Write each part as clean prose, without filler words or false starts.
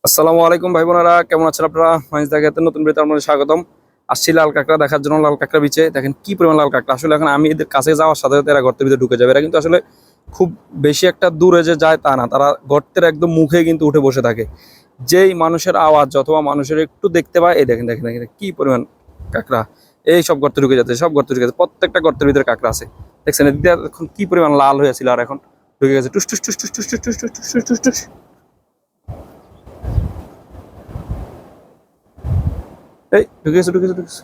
আসসালামু আলাইকুম ভাই বোনেরা, কেমন আছেন আপনারা? মাইজ দেখাতে নতুন ভিডিওতে আপনাদের স্বাগতম। আসছি লাল কাঁকড়া দেখার জন্য। লাল কাঁকড়া বিচে দেখেন কি পরিমাণ লাল কাঁকড়া। আসলে এখন আমি এদের কাছে যাওয়ার সাথে সাথে এরা গর্তের ভিতরে ঢুকে যাবে। এরা কিন্তু আসলে খুব বেশি একটা দূরে যে যায় তা না, তারা গর্তের একদম মুখে কিন্তু উঠে বসে থাকে। যেই মানুষের আওয়াজ অথবা মানুষের একটু দেখতে পায়, এই দেখেন দেখেন দেখেন কি পরিমাণ কাঁকড়া এই সব গর্তে ঢুকে যাচ্ছে, সব গর্তে ঢুকে যাচ্ছে। প্রত্যেকটা গর্তের ভিতরে কাঁকড়া আছে। দেখছেন এদিকে এখন কি পরিমাণ লাল হয়েছিল, আর এখন ঢুকে গেছে টুস টুস টুস টুস টুস টুস টুস টুস টুস টুস টুস। এই ঢুকে গেছে ঢুকে গেছে ঢুকে গেছে।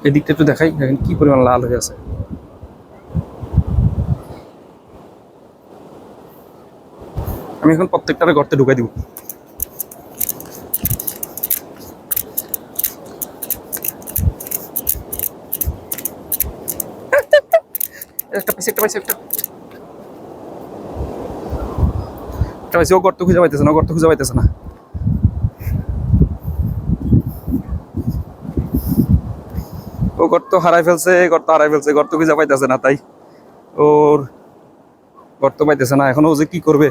এদিকটা একটু দেখাই, দেখেন কি পরিমাণ লাল হয়ে আছে। আমি এখন প্রত্যেকটারে গর্তে ঢুকাই দিব। একটা পাইছে একটা পাইছে একটা একটা পাইছে। ও গর্ত খুঁজে পাইতেছে না, ও গর্ত খুঁজে পাইতেছে না। ও গর্ত হারাই ফেলছে, গর্ত হারাই ফেলছে, গর্ত খুঁজে পাইতেছে না, তাই ওর গর্ত পাইতেছে না। এখন ও যে কি করবে।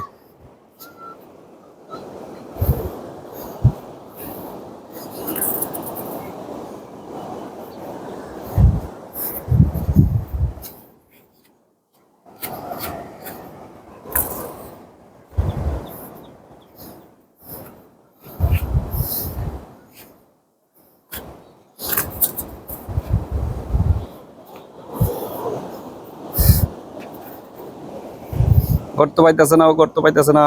গর্ত পাইতেছে না, ও গর্ত পাইতেছে না।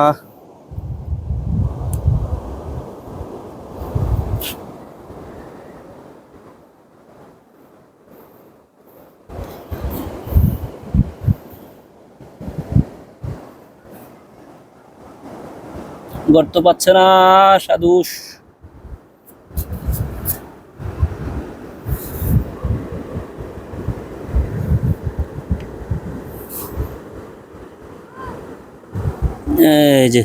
গর্ত পাচ্ছে না সাধুস। এই যে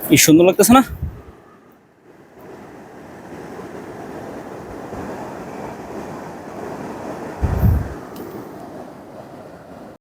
কি সুন্দর লাগতেছে না।